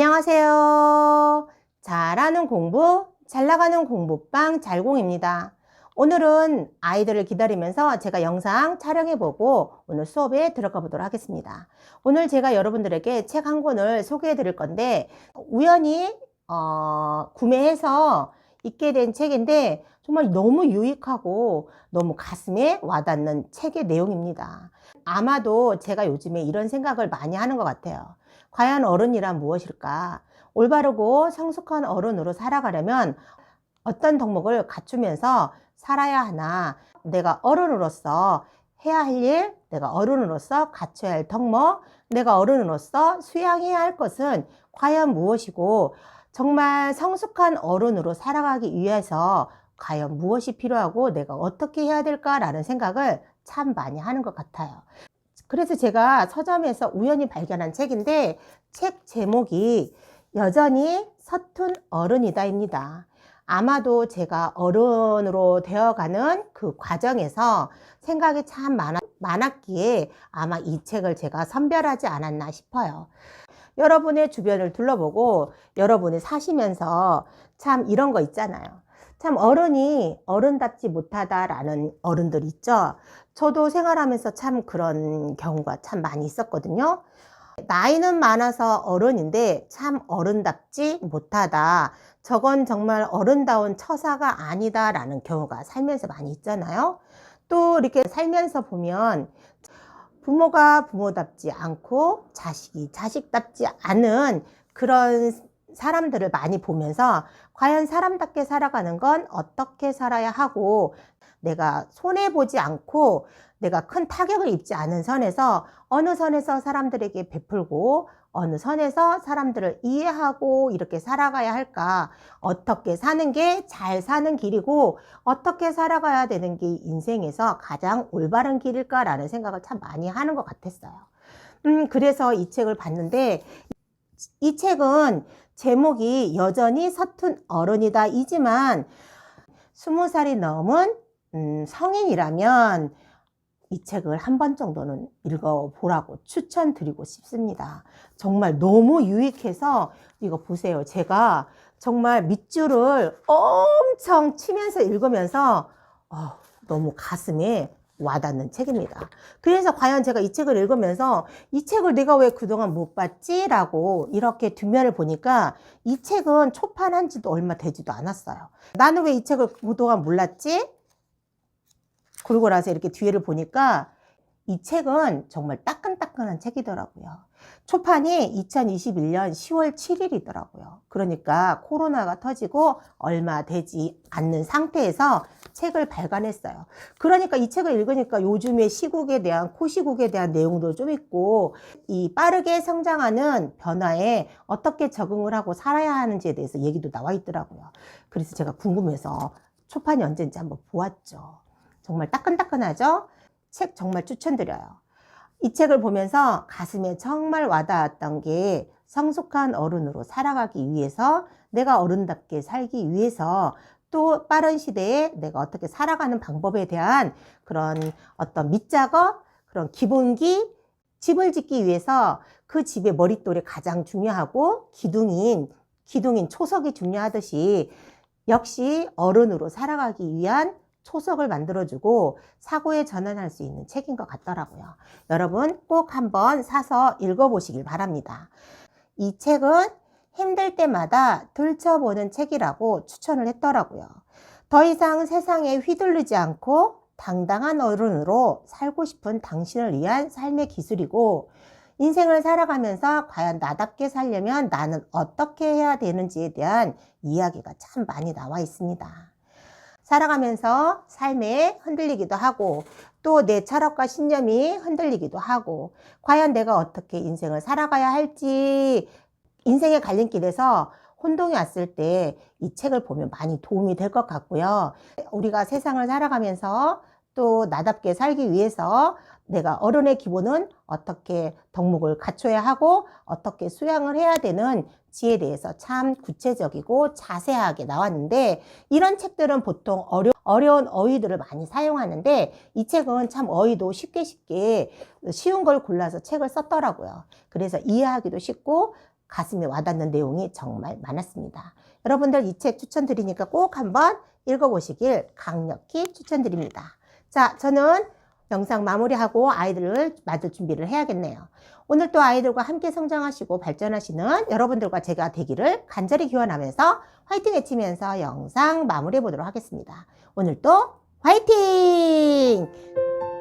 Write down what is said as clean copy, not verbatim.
안녕하세요. 잘하는 공부, 잘 나가는 공부방 잘공입니다. 오늘은 아이들을 기다리면서 제가 영상 촬영해보고 오늘 수업에 들어가 보도록 하겠습니다. 오늘 제가 여러분들에게 책 한 권을 소개해 드릴 건데 우연히 구매해서 읽게 된 책인데 정말 너무 유익하고 너무 가슴에 와닿는 책의 내용입니다. 아마도 제가 요즘에 이런 생각을 많이 하는 것 같아요. 과연 어른이란 무엇일까? 올바르고 성숙한 어른으로 살아가려면 어떤 덕목을 갖추면서 살아야 하나? 내가 어른으로서 해야 할 일, 내가 어른으로서 갖춰야 할 덕목, 내가 어른으로서 수양해야 할 것은 과연 무엇이고, 정말 성숙한 어른으로 살아가기 위해서 과연 무엇이 필요하고 내가 어떻게 해야 될까라는 생각을 참 많이 하는 것 같아요. 그래서 제가 서점에서 우연히 발견한 책인데 책 제목이 여전히 서툰 어른이다입니다. 아마도 제가 어른으로 되어가는 그 과정에서 생각이 참 많았기에 아마 이 책을 제가 선별하지 않았나 싶어요. 여러분의 주변을 둘러보고 여러분이 사시면서 참 이런 거 있잖아요. 참 어른이 어른답지 못하다라는 어른들 있죠. 저도 생활하면서 참 그런 경우가 참 많이 있었거든요. 나이는 많아서 어른인데 참 어른답지 못하다. 저건 정말 어른다운 처사가 아니다라는 경우가 살면서 많이 있잖아요. 또 이렇게 살면서 보면 부모가 부모답지 않고 자식이 자식답지 않은 그런 사람들을 많이 보면서 과연 사람답게 살아가는 건 어떻게 살아야 하고 내가 손해보지 않고 내가 큰 타격을 입지 않은 선에서 어느 선에서 사람들에게 베풀고 어느 선에서 사람들을 이해하고 이렇게 살아가야 할까? 어떻게 사는 게 잘 사는 길이고 어떻게 살아가야 되는 게 인생에서 가장 올바른 길일까라는 생각을 참 많이 하는 것 같았어요. 그래서 이 책을 봤는데 이 책은 제목이 여전히 서툰 어른이다 이지만 20살이 넘은 성인이라면 이 책을 한 번 정도는 읽어보라고 추천드리고 싶습니다. 정말 너무 유익해서 이거 보세요. 제가 정말 밑줄을 엄청 치면서 읽으면서 너무 가슴에 와닿는 책입니다. 그래서 과연 제가 이 책을 읽으면서 이 책을 내가 왜 그동안 못 봤지? 라고 이렇게 뒷면을 보니까 이 책은 초판한 지도 얼마 되지도 않았어요. 나는 왜 이 책을 그동안 몰랐지? 그러고 나서 이렇게 뒤를 보니까 이 책은 정말 따끈따끈한 책이더라고요. 초판이 2021년 10월 7일이더라고요. 그러니까 코로나가 터지고 얼마 되지 않는 상태에서 책을 발간했어요. 그러니까 이 책을 읽으니까 요즘의 시국에 대한 코시국에 대한 내용도 좀 있고 이 빠르게 성장하는 변화에 어떻게 적응을 하고 살아야 하는지에 대해서 얘기도 나와 있더라고요. 그래서 제가 궁금해서 초판이 언제인지 한번 보았죠. 정말 따끈따끈하죠? 책 정말 추천드려요. 이 책을 보면서 가슴에 정말 와닿았던 게 성숙한 어른으로 살아가기 위해서 내가 어른답게 살기 위해서 또 빠른 시대에 내가 어떻게 살아가는 방법에 대한 그런 어떤 밑작업, 그런 기본기, 집을 짓기 위해서 그 집의 머릿돌이 가장 중요하고 기둥인 초석이 중요하듯이 역시 어른으로 살아가기 위한 초석을 만들어주고 사고에 전환할 수 있는 책인 것 같더라고요. 여러분 꼭 한번 사서 읽어보시길 바랍니다. 이 책은 힘들 때마다 들춰보는 책이라고 추천을 했더라고요. 더 이상 세상에 휘둘리지 않고 당당한 어른으로 살고 싶은 당신을 위한 삶의 기술이고 인생을 살아가면서 과연 나답게 살려면 나는 어떻게 해야 되는지에 대한 이야기가 참 많이 나와 있습니다. 살아가면서 삶에 흔들리기도 하고 또 내 철학과 신념이 흔들리기도 하고 과연 내가 어떻게 인생을 살아가야 할지 인생의 갈림길에서 혼동이 왔을 때 이 책을 보면 많이 도움이 될 것 같고요. 우리가 세상을 살아가면서 또 나답게 살기 위해서 내가 어른의 기본은 어떻게 덕목을 갖춰야 하고 어떻게 수양을 해야 되는 지에 대해서 참 구체적이고 자세하게 나왔는데 이런 책들은 보통 어려운 어휘들을 많이 사용하는데 이 책은 참 어휘도 쉽게 쉬운 걸 골라서 책을 썼더라고요. 그래서 이해하기도 쉽고 가슴에 와닿는 내용이 정말 많았습니다. 여러분들 이 책 추천드리니까 꼭 한번 읽어보시길 강력히 추천드립니다. 자, 저는 영상 마무리하고 아이들을 맞을 준비를 해야겠네요. 오늘 또 아이들과 함께 성장하시고 발전하시는 여러분들과 제가 되기를 간절히 기원하면서 화이팅 외치면서 영상 마무리해 보도록 하겠습니다. 오늘도 화이팅!